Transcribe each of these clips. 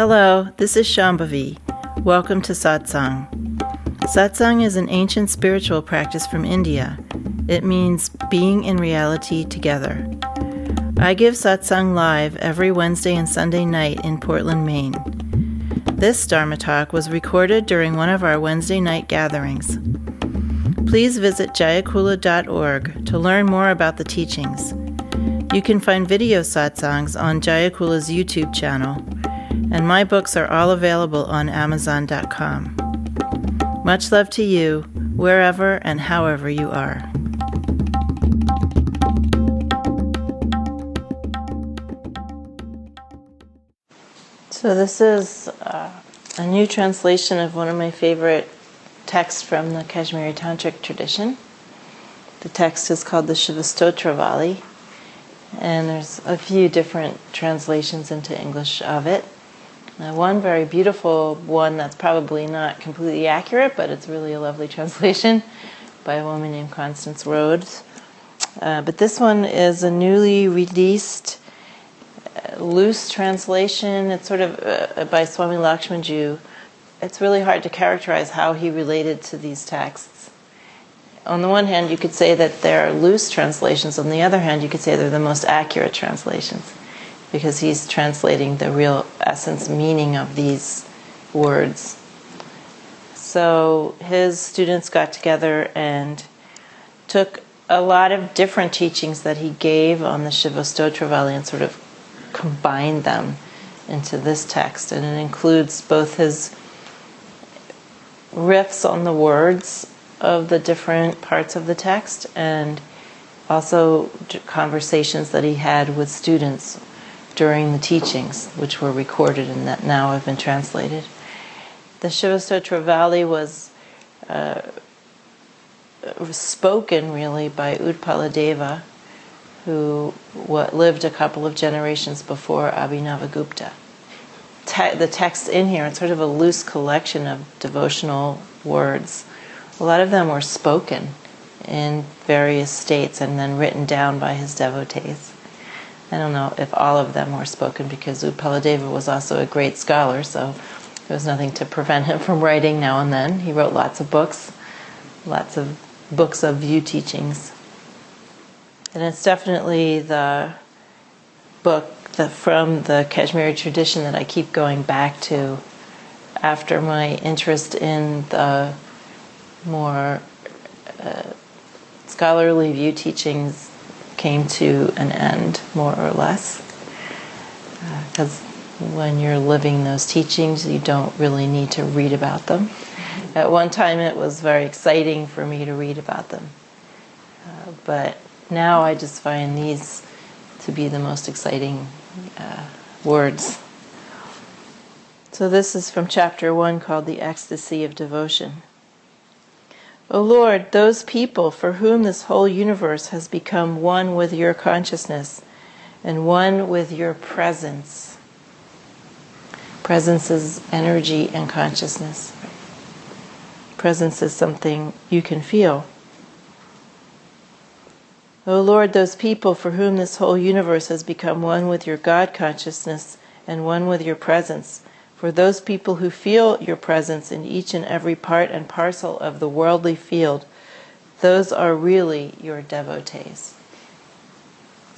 Hello, this is Shambhavi. Welcome to Satsang. Satsang is an ancient spiritual practice from India. It means being in reality together. I give Satsang live every Wednesday and Sunday night in Portland, Maine. This Dharma talk was recorded during one of our Wednesday night gatherings. Please visit jayakula.org to learn more about the teachings. You can find video satsangs on Jayakula's YouTube channel, and my books are all available on Amazon.com. Much love to you, wherever and however you are. So this is a new translation of one of my favorite texts from the Kashmiri Tantric tradition. The text is called the Shiva Stotravali, and there's a few different translations into English of it. One very beautiful one that's probably not completely accurate, but it's really a lovely translation by a woman named Constance Rhodes. But this one is a newly released, loose translation. It's sort of by Swami Lakshmanju. It's really hard to characterize how he related to these texts. On the one hand, you could say that they're loose translations. On the other hand, you could say they're the most accurate translations, because he's translating the real essence meaning of these words. So his students got together and took a lot of different teachings that he gave on the Shiva Stotravali and sort of combined them into this text. And it includes both his riffs on the words of the different parts of the text and also conversations that he had with students during the teachings, which were recorded and that now have been translated. The Shiva Stotravali was spoken really by Utpaladeva, who lived a couple of generations before Abhinavagupta. The text in here, it's sort of a loose collection of devotional words. A lot of them were spoken in various states and then written down by his devotees. I don't know if all of them were spoken, because Utpaladeva was also a great scholar, so there was nothing to prevent him from writing now and then. He wrote lots of books of view teachings. And it's definitely the book from the Kashmiri tradition that I keep going back to after my interest in the more scholarly view teachings came to an end, more or less. Because when you're living those teachings, you don't really need to read about them. At one time it was very exciting for me to read about them. But now I just find these to be the most exciting words. So this is from chapter 1, called The Ecstasy of Devotion. O Lord, those people for whom this whole universe has become one with your consciousness and one with your presence. Presence is energy and consciousness. Presence is something you can feel. O Lord, those people for whom this whole universe has become one with your God consciousness and one with your presence, for those people who feel your presence in each and every part and parcel of the worldly field, those are really your devotees.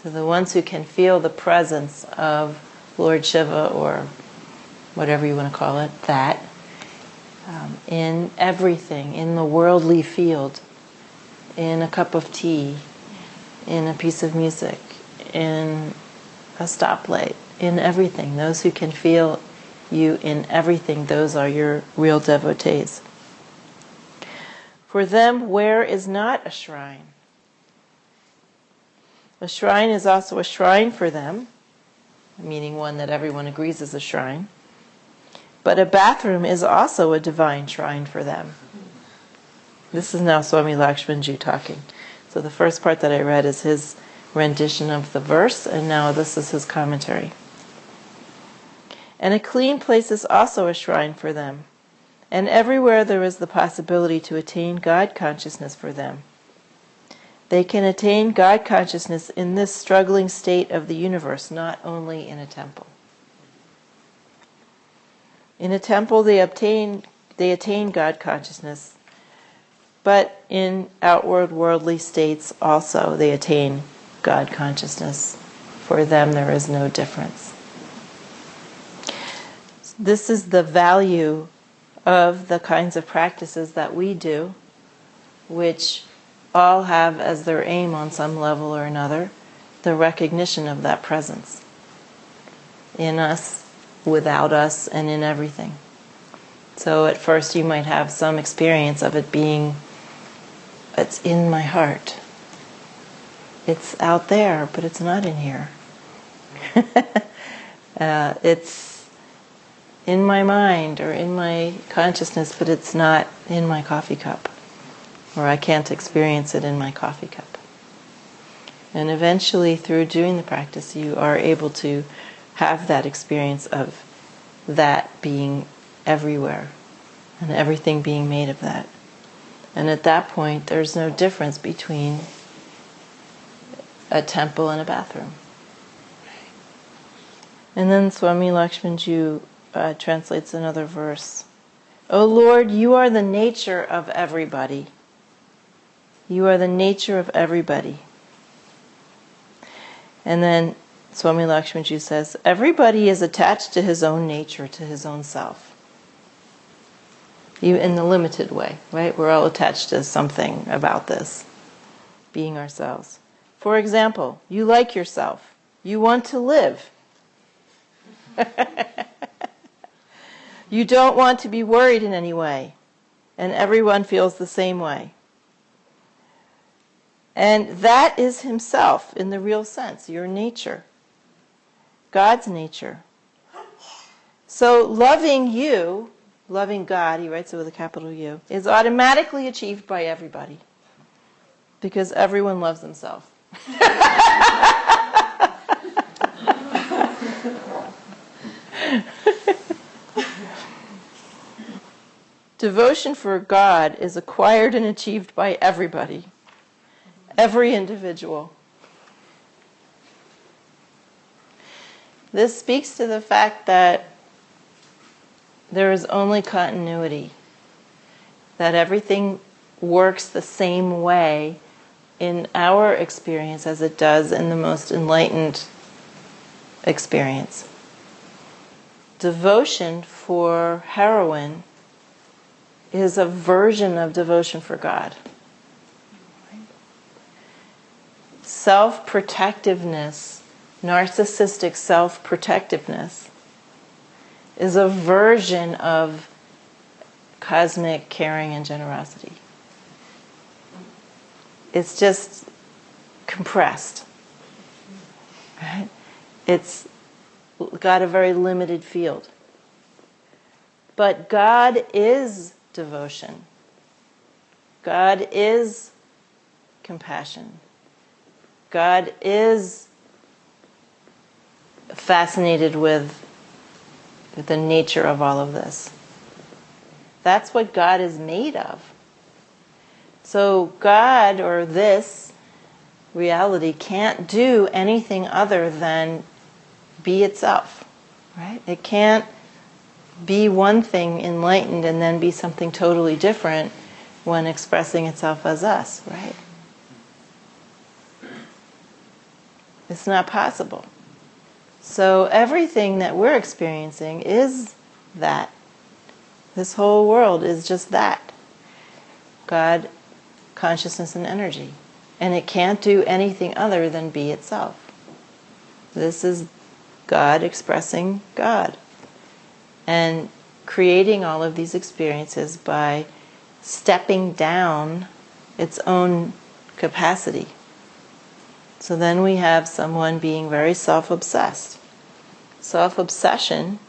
So the ones who can feel the presence of Lord Shiva, or whatever you want to call it, that, in everything, in the worldly field, in a cup of tea, in a piece of music, in a stoplight, in everything. Those who can feel you in everything, those are your real devotees. For them, where is not a shrine? A shrine is also a shrine for them, meaning one that everyone agrees is a shrine. But a bathroom is also a divine shrine for them. This is now Swami Lakshmanju talking. So the first part that I read is his rendition of the verse, and now this is his commentary. And a clean place is also a shrine for them, and everywhere there is the possibility to attain God consciousness for them. They can attain God consciousness in this struggling state of the universe, not only in a temple. In a temple, they attain God consciousness, but in outward worldly states also they attain God consciousness. For them, there is no difference. This is the value of the kinds of practices that we do, which all have as their aim on some level or another the recognition of that presence in us, without us, and in everything. So at first you might have some experience of it being, it's in my heart. It's out there, but it's not in here. It's in my mind or in my consciousness, but it's not in my coffee cup. Or I can't experience it in my coffee cup. And eventually, through doing the practice, you are able to have that experience of that being everywhere and everything being made of that. And at that point, there's no difference between a temple and a bathroom. And then Swami Lakshmanju translates another verse. O Lord, you are the nature of everybody. You are the nature of everybody. And then Swami Lakshmanju says, everybody is attached to his own nature, to his own self. In the limited way, right? We're all attached to something about this, being ourselves. For example, you like yourself. You want to live. You don't want to be worried in any way. And everyone feels the same way. And that is himself in the real sense, your nature. God's nature. So loving you, loving God, he writes it with a capital U, is automatically achieved by everybody. Because everyone loves themselves. Devotion for God is acquired and achieved by everybody. Every individual. This speaks to the fact that there is only continuity. That everything works the same way in our experience as it does in the most enlightened experience. Devotion for heroine is a version of devotion for God. Self-protectiveness, narcissistic self-protectiveness, is a version of cosmic caring and generosity. It's just compressed. Right? It's got a very limited field. But God is devotion. God is compassion. God is fascinated with the nature of all of this. That's what God is made of. So God, or this reality, can't do anything other than be itself. Right? It can't be one thing enlightened and then be something totally different when expressing itself as us, right? It's not possible. So everything that we're experiencing is that. This whole world is just that. God, consciousness, and energy. And it can't do anything other than be itself. This is God expressing God. And creating all of these experiences by stepping down its own capacity. So then we have someone being very self-obsessed. Self-obsession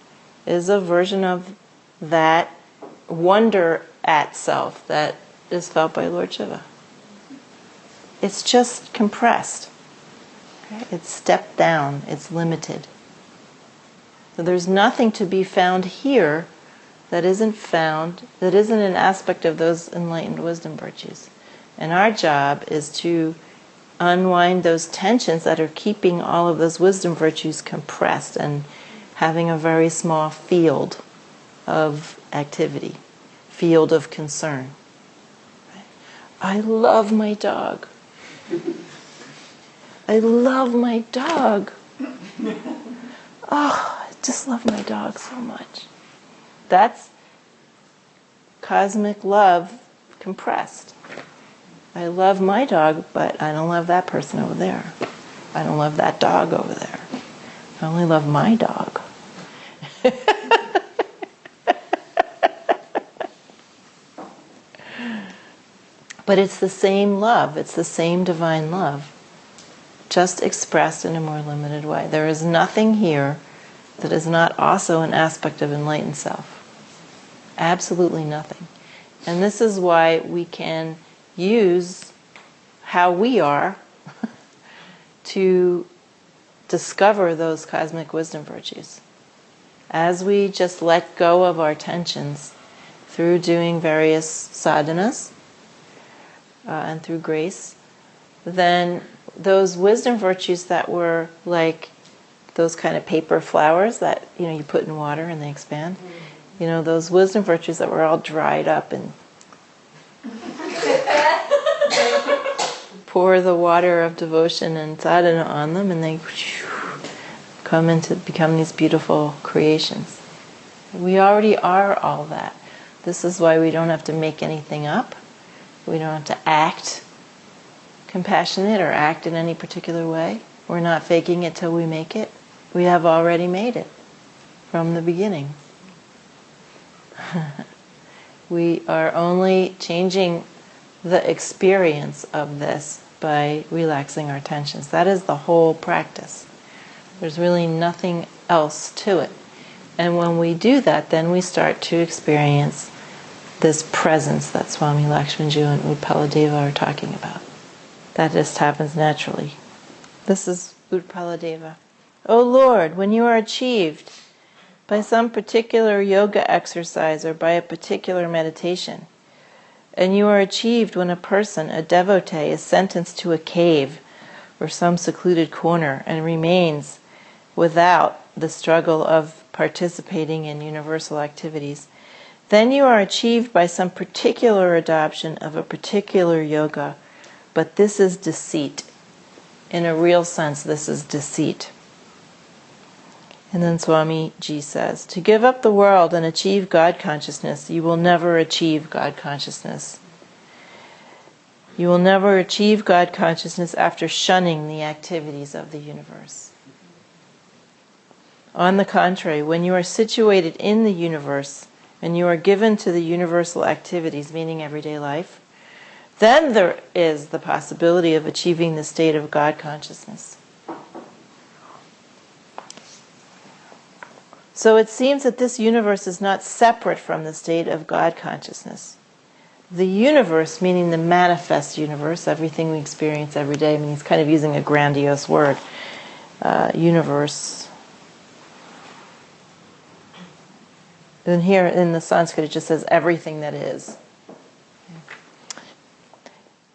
is a version of that wonder at self that is felt by Lord Shiva. It's just compressed. Okay? It's stepped down. It's limited. So there's nothing to be found here that isn't an aspect of those enlightened wisdom virtues. And our job is to unwind those tensions that are keeping all of those wisdom virtues compressed and having a very small field of activity, field of concern. I love my dog. I love my dog. Oh, I just love my dog so much. That's cosmic love compressed. I love my dog, but I don't love that person over there. I don't love that dog over there. I only love my dog. But it's the same love. It's the same divine love, just expressed in a more limited way. There is nothing here that is not also an aspect of enlightened self. Absolutely nothing. And this is why we can use how we are to discover those cosmic wisdom virtues. As we just let go of our tensions through doing various sadhanas and through grace, then those wisdom virtues that were like those kind of paper flowers that you put in water and they expand, those wisdom virtues that were all dried up, and pour the water of devotion and sadhana on them, and they become these beautiful creations. We already are all that. This is why we don't have to make anything up. We don't have to act compassionate or act in any particular way. We're not faking it till we make it. We have already made it from the beginning. We are only changing the experience of this by relaxing our tensions. That is the whole practice. There's really nothing else to it. And when we do that, then we start to experience this presence that Swami Lakshmanju and Utpaladeva are talking about. That just happens naturally. This is Utpaladeva. O Lord, when you are achieved by some particular yoga exercise or by a particular meditation, and you are achieved when a person, a devotee, is sentenced to a cave or some secluded corner and remains without the struggle of participating in universal activities, then you are achieved by some particular adoption of a particular yoga, but this is deceit. In a real sense, this is deceit. And then Swami Ji says, to give up the world and achieve God consciousness, you will never achieve God consciousness. You will never achieve God consciousness after shunning the activities of the universe. On the contrary, when you are situated in the universe and you are given to the universal activities, meaning everyday life, then there is the possibility of achieving the state of God consciousness. So it seems that this universe is not separate from the state of God consciousness. The universe, meaning the manifest universe, everything we experience every day, he's kind of using a grandiose word, universe. And here in the Sanskrit it just says everything that is.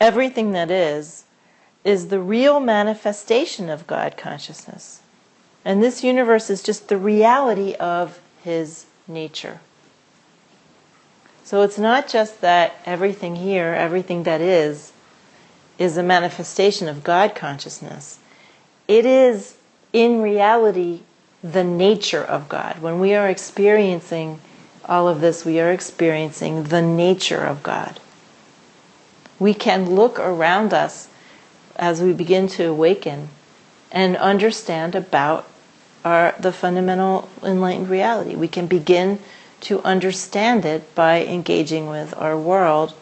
Everything that is the real manifestation of God consciousness. And this universe is just the reality of His nature. So it's not just that everything here, everything that is a manifestation of God consciousness. It is, in reality, the nature of God. When we are experiencing all of this, we are experiencing the nature of God. We can look around us as we begin to awaken and understand about the fundamental enlightened reality. We can begin to understand it by engaging with our world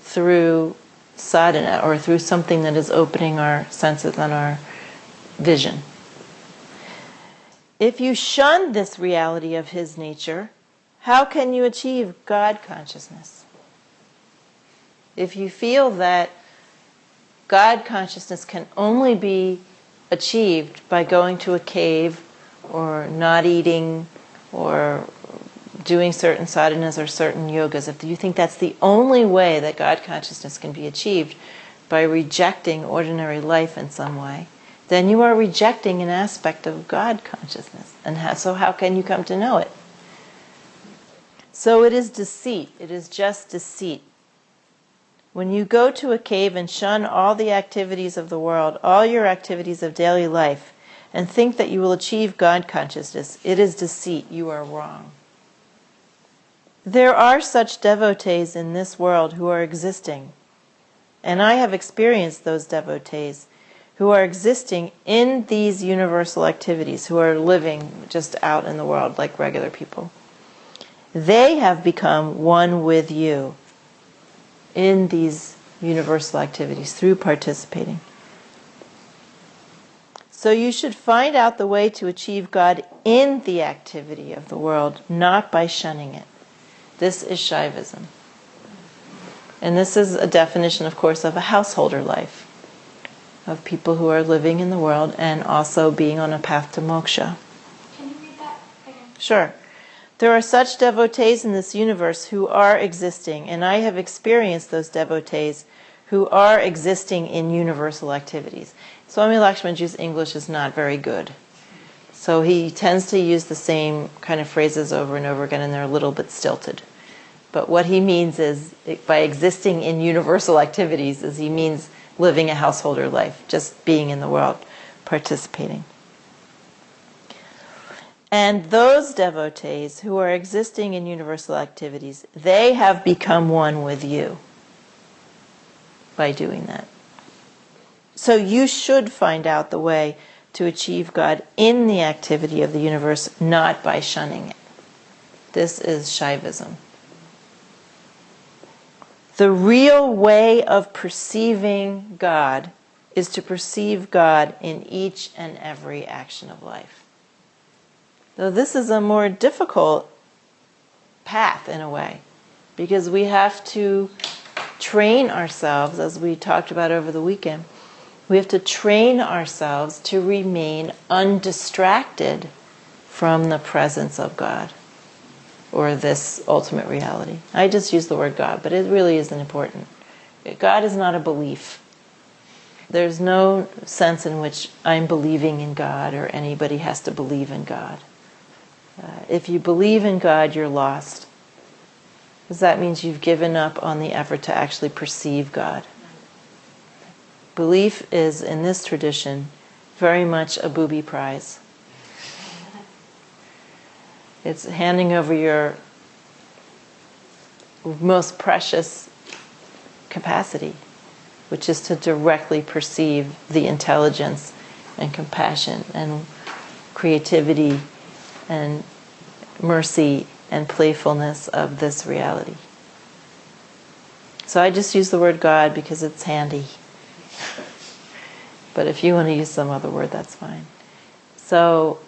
through sadhana or through something that is opening our senses and our vision. If you shun this reality of His nature, how can you achieve God consciousness? If you feel that God consciousness can only be achieved by going to a cave or not eating or doing certain sadhanas or certain yogas, if you think that's the only way that God consciousness can be achieved by rejecting ordinary life in some way, then you are rejecting an aspect of God consciousness. And so how can you come to know it? So it is deceit. It is just deceit. When you go to a cave and shun all the activities of the world, all your activities of daily life, and think that you will achieve God consciousness, it is deceit. You are wrong. There are such devotees in this world who are existing, and I have experienced those devotees who are existing in these universal activities, who are living just out in the world like regular people. They have become one with you in these universal activities through participating. So you should find out the way to achieve God in the activity of the world, not by shunning it. This is Shaivism. And this is a definition, of course, of a householder life, of people who are living in the world and also being on a path to moksha. Can you read that again? Sure. There are such devotees in this universe who are existing, and I have experienced those devotees who are existing in universal activities. Swami Lakshmanji's English is not very good. So he tends to use the same kind of phrases over and over again, and they're a little bit stilted. But what he means is, by existing in universal activities, is he means living a householder life, just being in the world, participating. And those devotees who are existing in universal activities, they have become one with you by doing that. So you should find out the way to achieve God in the activity of the universe, not by shunning it. This is Shaivism. The real way of perceiving God is to perceive God in each and every action of life. Though this is a more difficult path in a way, because we have to train ourselves, as we talked about over the weekend, we have to train ourselves to remain undistracted from the presence of God, or this ultimate reality. I just use the word God, but it really isn't important. God is not a belief. There's no sense in which I'm believing in God or anybody has to believe in God. If you believe in God, you're lost. Because that means you've given up on the effort to actually perceive God. Belief is, in this tradition, very much a booby prize. It's handing over your most precious capacity, which is to directly perceive the intelligence and compassion and creativity and mercy and playfulness of this reality. So I just use the word God because it's handy. But if you want to use some other word, that's fine. So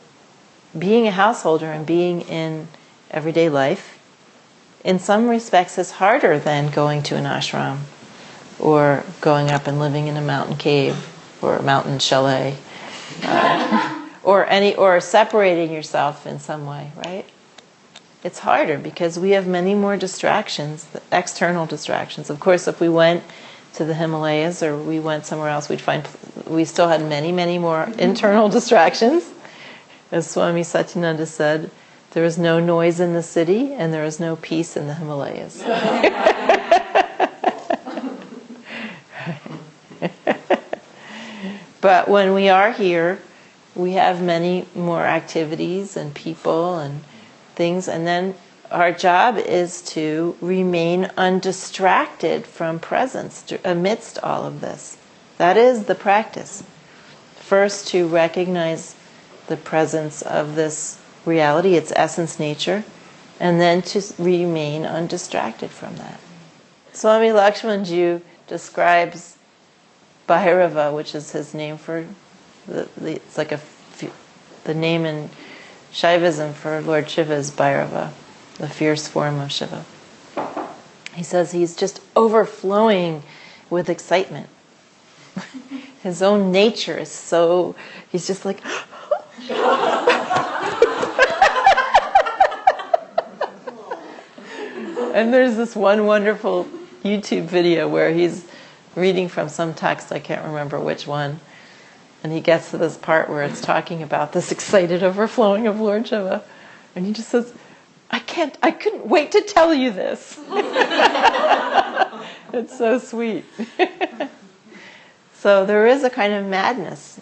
being a householder and being in everyday life, in some respects, is harder than going to an ashram or going up and living in a mountain cave or a mountain chalet, or separating yourself in some way, right? It's harder because we have many more distractions, external distractions. Of course, if we went to the Himalayas or we went somewhere else, we'd find we still had many, many more internal distractions. As Swami Satyananda said, there is no noise in the city and there is no peace in the Himalayas. But when we are here, we have many more activities and people and things, and then our job is to remain undistracted from presence amidst all of this. That is the practice. First, to recognize the presence of this reality, its essence, nature, and then to remain undistracted from that. Swami Lakshmanji describes Bhairava, which is his name for it's like the name in Shaivism for Lord Shiva is Bhairava, the fierce form of Shiva. He says he's just overflowing with excitement. His own nature is so, he's just like, and there's this one wonderful YouTube video where he's reading from some text, I can't remember which one, and he gets to this part where it's talking about this excited overflowing of Lord Shiva, and he just says, I couldn't wait to tell you this. It's so sweet. So there is a kind of madness.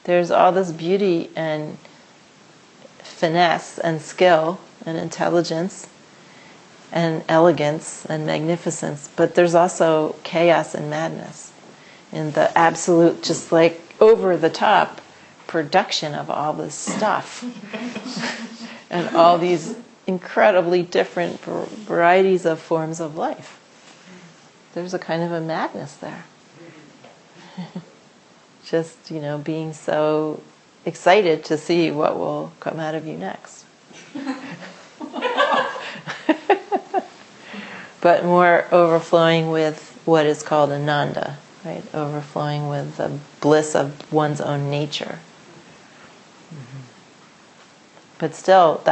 There's all this beauty and finesse and skill and intelligence and elegance and magnificence, but there's also chaos and madness in the absolute, just like over the top production of all this stuff and all these incredibly different varieties of forms of life. There's a kind of a madness there. Just, being so excited to see what will come out of you next. But more overflowing with what is called ananda, right? Overflowing with the bliss of one's own nature. But still,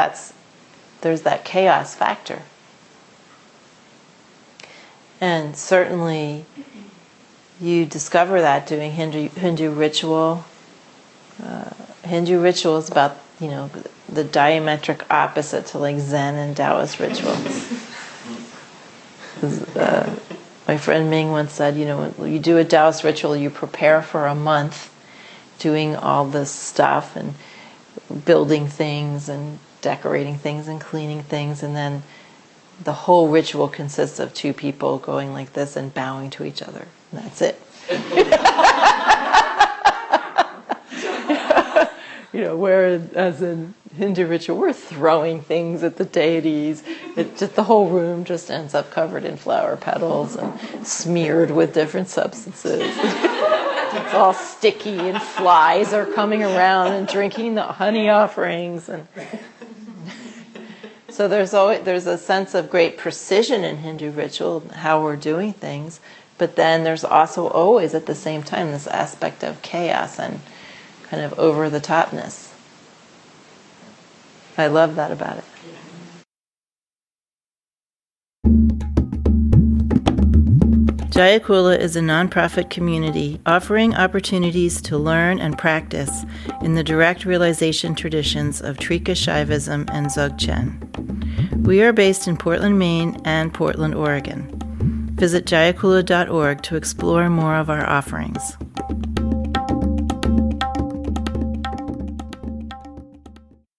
there's that chaos factor. And certainly you discover that doing Hindu ritual. Hindu ritual is about, the diametric opposite to like Zen and Taoist rituals. My friend Ming once said, when you do a Taoist ritual, you prepare for a month doing all this stuff and building things and decorating things and cleaning things, and then the whole ritual consists of two people going like this and bowing to each other. And that's it. Whereas in Hindu ritual, we're throwing things at the deities. The whole room just ends up covered in flower petals and smeared with different substances. It's all sticky, and flies are coming around and drinking the honey offerings. And so there's a sense of great precision in Hindu ritual, how we're doing things. But then there's also always at the same time this aspect of chaos and kind of over-the-topness. I love that about it. Jayakula is a nonprofit community offering opportunities to learn and practice in the direct realization traditions of Trika Shaivism and Dzogchen. We are based in Portland, Maine and Portland, Oregon. Visit jayakula.org to explore more of our offerings.